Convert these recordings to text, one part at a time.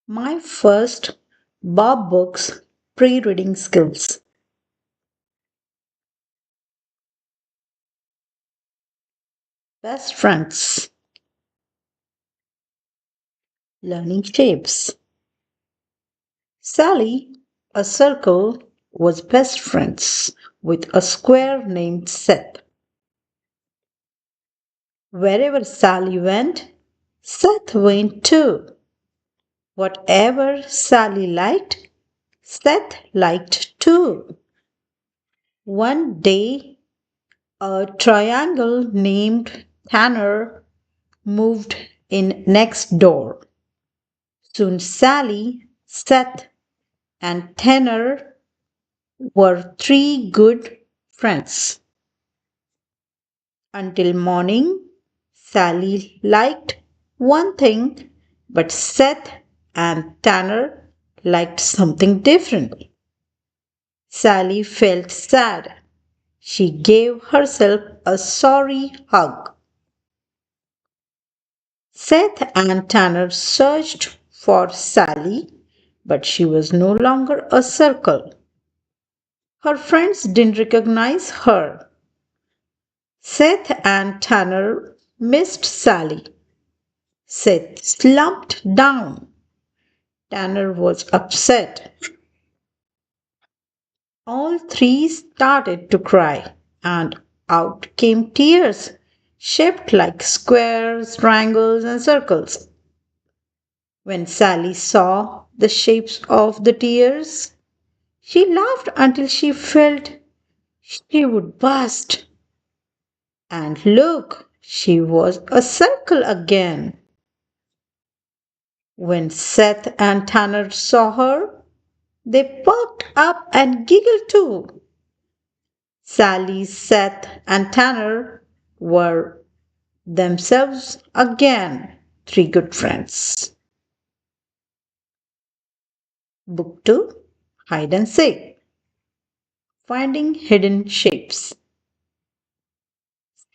My first Bob Books pre-reading skills. Best friends. Learning shapes. Sally, a circle, was best friends with a square named Seth. Wherever Sally went, Seth went too. Whatever Sally liked, Seth liked too. One day, a triangle named Tanner moved in next door. Soon Sally, Seth, and Tanner were three good friends. Until morning, Sally liked one thing, but Seth and Tanner liked something different. Sally felt sad. She gave herself a sorry hug. Seth and Tanner searched for Sally, but she was no longer a circle. Her friends didn't recognize her. Seth and Tanner missed Sally. Seth slumped down. Tanner was upset. All three started to cry, and out came tears, shaped like squares, triangles, and circles. When Sally saw the shapes of the tears, she laughed until she felt she would burst. And look, she was a circle again. When Seth and Tanner saw her, they perked up and giggled too. Sally, Seth, and Tanner were themselves again three good friends. Book 2, Hide and Seek. Finding Hidden Shapes.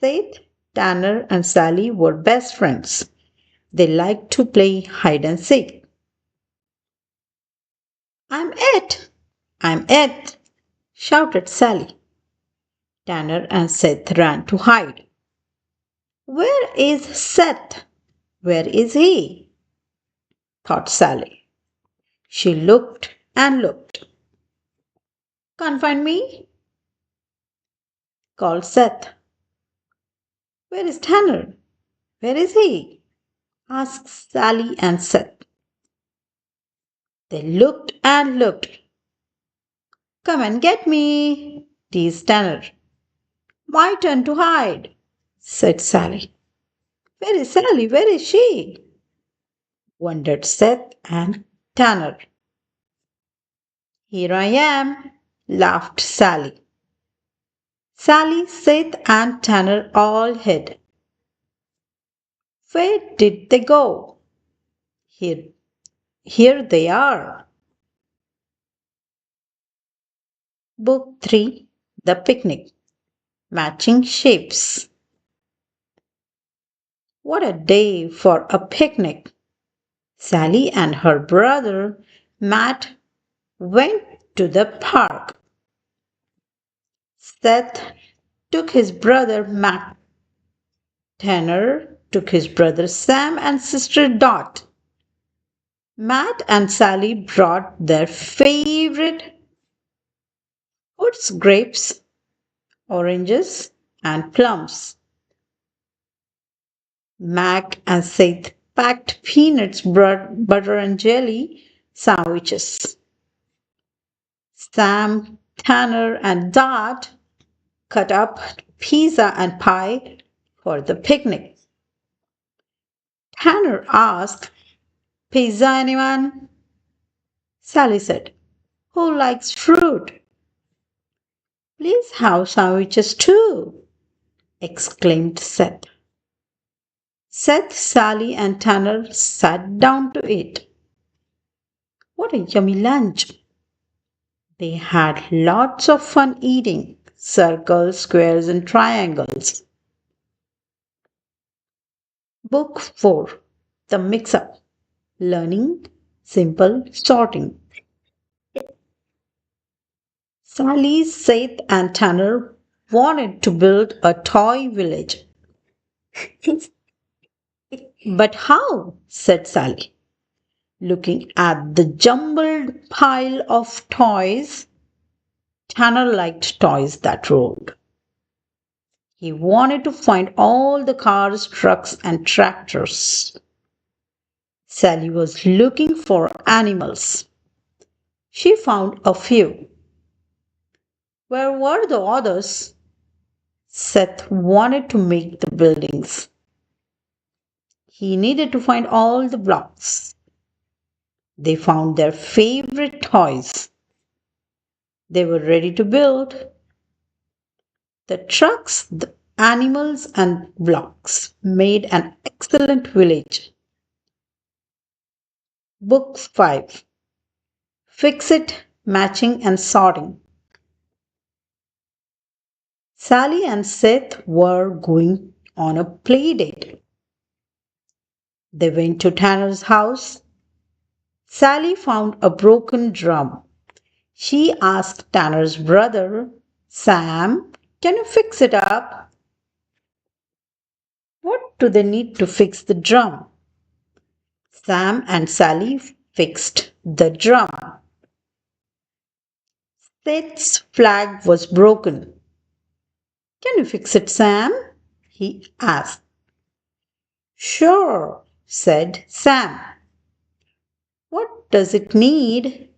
Seth, Tanner, and Sally were best friends. They liked to play hide and seek. I'm it! I'm it! Shouted Sally. Tanner and Seth ran to hide. Where is Seth? Where is he? Thought Sally. She looked and looked. Can't find me? Called Seth. Where is Tanner? Where is he? Asked Sally and Seth. They looked and looked. Come and get me, teased Tanner. My turn to hide, said Sally. Where is Sally? Where is she? Wondered Seth and Tanner. Here I am, laughed Sally. Sally, Seth, and Tanner all hid. Where did they go? Here, here they are. Book 3, The Picnic. Matching Shapes. What a day for a picnic! Sally and her brother Matt went to the park. Seth took his brother Matt. Tanner took his brother Sam and sister Dot. Matt and Sally brought their favorite fruits, grapes, oranges, and plums. Mac and Seth packed peanuts, bread, butter, and jelly sandwiches. Sam, Tanner, and Dot cut up pizza and pie for the picnic. Tanner asked, Pizza anyone? Sally said, Who likes fruit? Please have sandwiches too, exclaimed Seth. Seth, Sally, and Tanner sat down to eat. What a yummy lunch! They had lots of fun eating circles, squares, and triangles. Book 4, The Mix Up. Learning simple sorting. Sally, Seth, and Tanner wanted to build a toy village. But how? Said Sally, looking at the jumbled pile of toys. Tanner liked toys that rolled. He wanted to find all the cars, trucks, and tractors. Sally was looking for animals. She found a few. Where were the others? Seth wanted to make the buildings. He needed to find all the blocks. They found their favorite toys. They were ready to build. The trucks, the animals, and blocks made an excellent village. Book 5. Fix It, Matching and Sorting. Sally and Seth were going on a play date. They went to Tanner's house. Sally found a broken drum. She asked Tanner's brother, Sam, can you fix it up? What do they need to fix the drum? Sam and Sally fixed the drum. Seth's flag was broken. Can you fix it, Sam? He asked. Sure, said Sam. What does it need?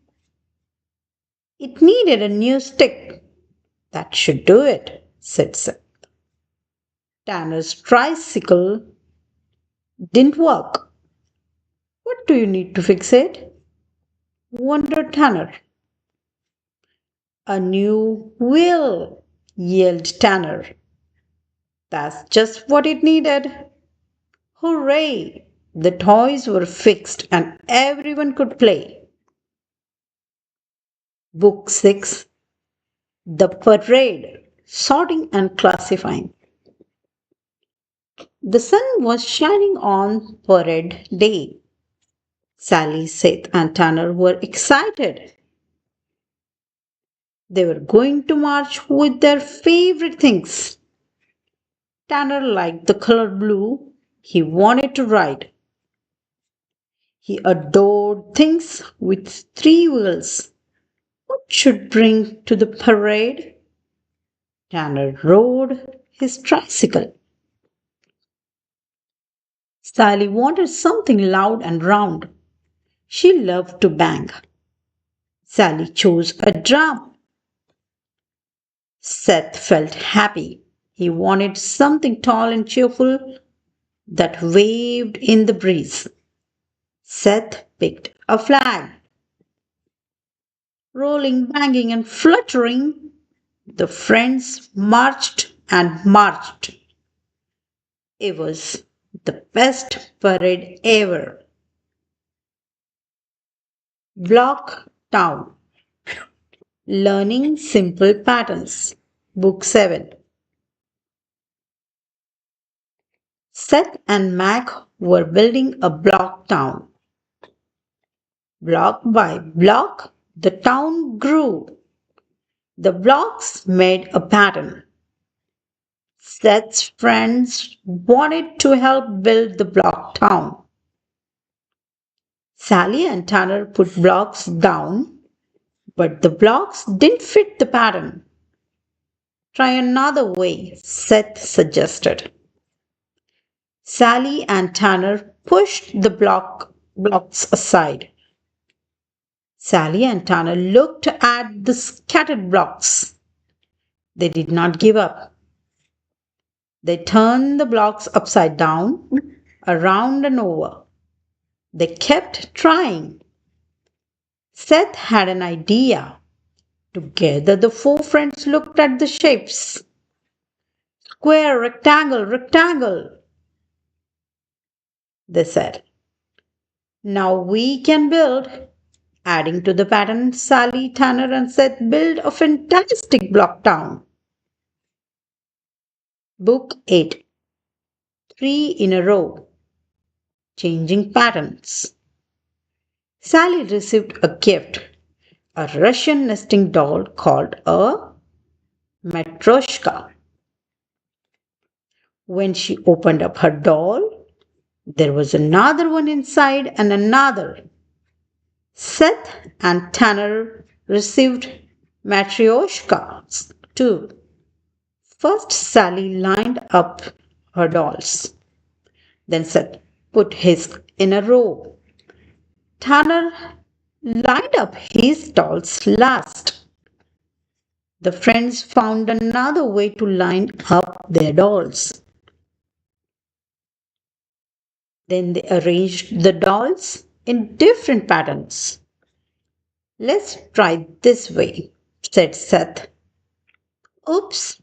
It needed a new stick. That should do it, said Seth. Tanner's tricycle didn't work. What do you need to fix it? Wondered Tanner. A new wheel, yelled Tanner. That's just what it needed. Hooray! The toys were fixed and everyone could play. Book 6. The Parade, Sorting and Classifying. The sun was shining on parade day. Sally, Seth, and Tanner were excited. They were going to march with their favorite things. Tanner liked the color blue. He wanted to ride. He adored things with 3 wheels. What should bring to the parade? Tanner rode his tricycle. Sally wanted something loud and round. She loved to bang. Sally chose a drum. Seth felt happy. He wanted something tall and cheerful that waved in the breeze. Seth picked a flag. Rolling, banging, and fluttering, the friends marched and marched. It was the best parade ever. Block Town. Learning Simple Patterns. Book 7. Seth and Mac were building a block town. Block by block, the town grew. The blocks made a pattern. Seth's friends wanted to help build the block town. Sally and Tanner put blocks down, but the blocks didn't fit the pattern. Try another way, Seth suggested. Sally and Tanner pushed the blocks aside. Sally and Tanner looked at the scattered blocks. They did not give up. They turned the blocks upside down, around and over. They kept trying. Seth had an idea. Together, the 4 friends looked at the shapes. Square, rectangle, rectangle, they said. Now we can build. Adding to the pattern, Sally, Tanner, and Seth built a fantastic block town. Book 8. 3 in a row. Changing patterns. Sally received a gift, a Russian nesting doll called a matryoshka. When she opened up her doll, there was another one inside and another. Seth and Tanner received matryoshkas too. First, Sally lined up her dolls. Then Seth put his in a row. Tanner lined up his dolls last. The friends found another way to line up their dolls. Then they arranged the dolls in different patterns. Let's try this way, said Seth. Oops,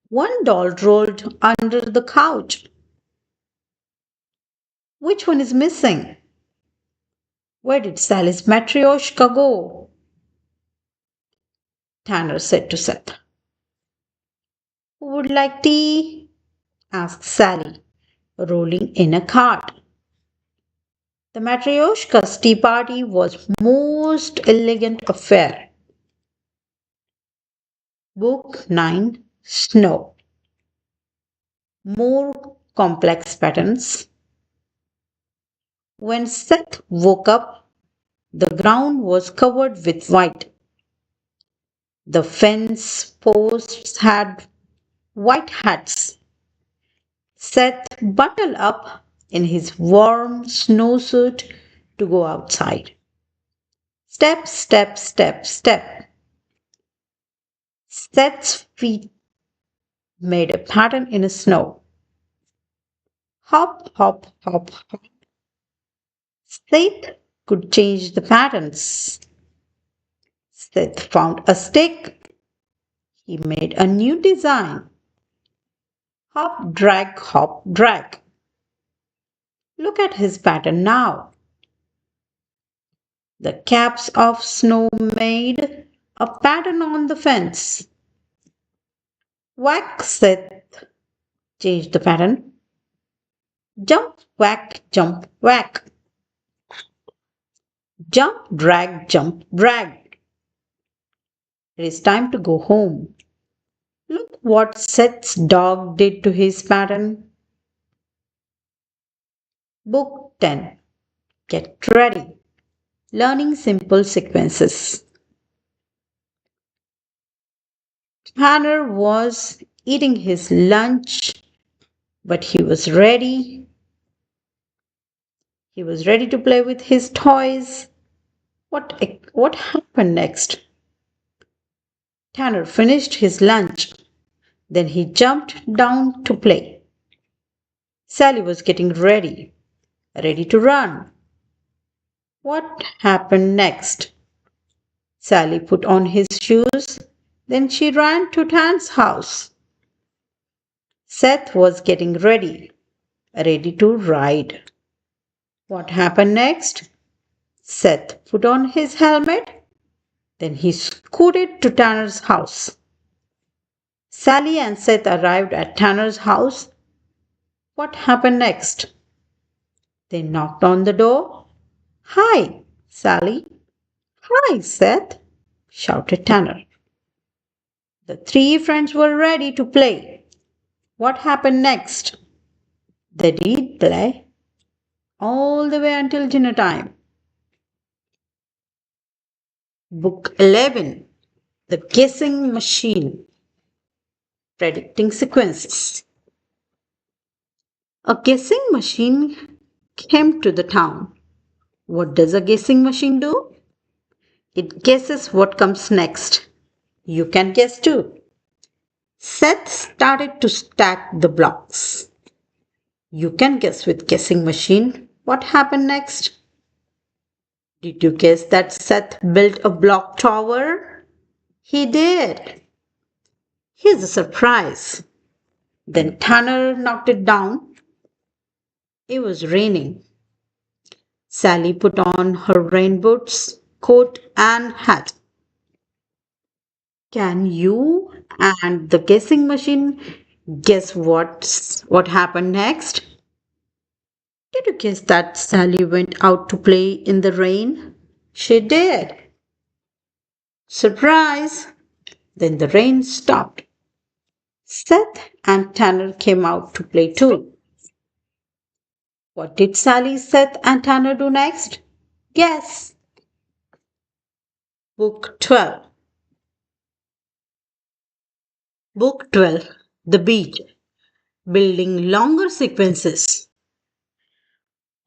one doll rolled under the couch. Which one is missing? Where did Sally's matryoshka go? Tanner said to Seth. Who would like tea? Asked Sally, rolling in a cart. The matryoshka's tea party was most elegant affair. Book 9 Snow. More complex patterns. When Seth woke up, the ground was covered with white. The fence posts had white hats. Seth bundled up in his warm snowsuit to go outside. Step, step, step, step. Seth's feet made a pattern in the snow. Hop, hop, hop, hop. Seth could change the patterns. Seth found a stick. He made a new design. Hop, drag, hop, drag. Look at his pattern now. The caps of snow made a pattern on the fence. Whack, Seth changed the pattern. Jump, whack, jump, whack. Jump, drag, jump, drag. It is time to go home. Look what Seth's dog did to his pattern. Book 10. Get ready. Learning simple sequences. Tanner was eating his lunch, but he was ready. He was ready to play with his toys. What happened next? Tanner finished his lunch. Then he jumped down to play. Sally was getting ready to run. What happened next? Sally put on his shoes. Then she ran to Tan's house. Seth was getting ready to ride. What happened next? Seth put on his helmet. Then he scooted to Tanner's house. Sally and Seth arrived at Tanner's house. What happened next? They knocked on the door. Hi, Sally. Hi, Seth, shouted Tanner. The three friends were ready to play. What happened next? They did play all the way until dinner time. Book 11. The Guessing Machine. Predicting Sequences. A guessing machine came to the town. What does a guessing machine do? It guesses what comes next. You can guess too. Seth started to stack the blocks. You can guess with guessing machine what happened next. Did you guess that Seth built a block tower? He did. Here's a surprise. Then Tanner knocked it down. It was raining. Sally put on her rain boots, coat, and hat. Can you and the guessing machine guess what happened next? Did you guess that Sally went out to play in the rain? She did. Surprise! Then the rain stopped. Seth and Tanner came out to play too. What did Sally, Seth, and Tanner do next? Guess. Book 12. Book 12. The Beach. Building longer sequences.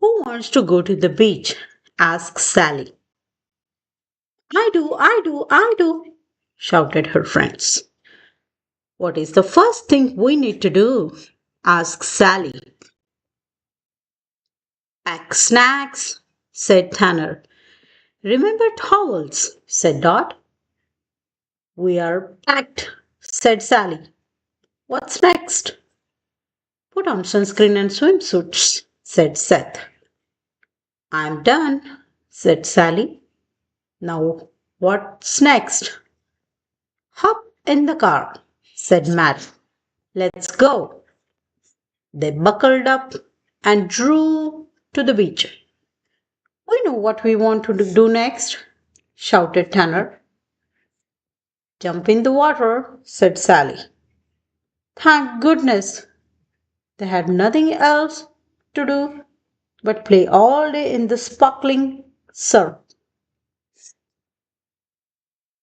Who wants to go to the beach? Asked Sally. I do, shouted her friends. What is the first thing we need to do? Asked Sally. Pack snacks, said Tanner. Remember towels, said Dot. We are packed, said Sally. What's next? Put on sunscreen and swimsuits, said Seth. I'm done, said Sally. Now, what's next? Hop in the car, said Matt. Let's go. They buckled up and drove to the beach. We know what we want to do next, shouted Tanner. Jump in the water, said Sally. Thank goodness. They had nothing else to do but play all day in the sparkling surf.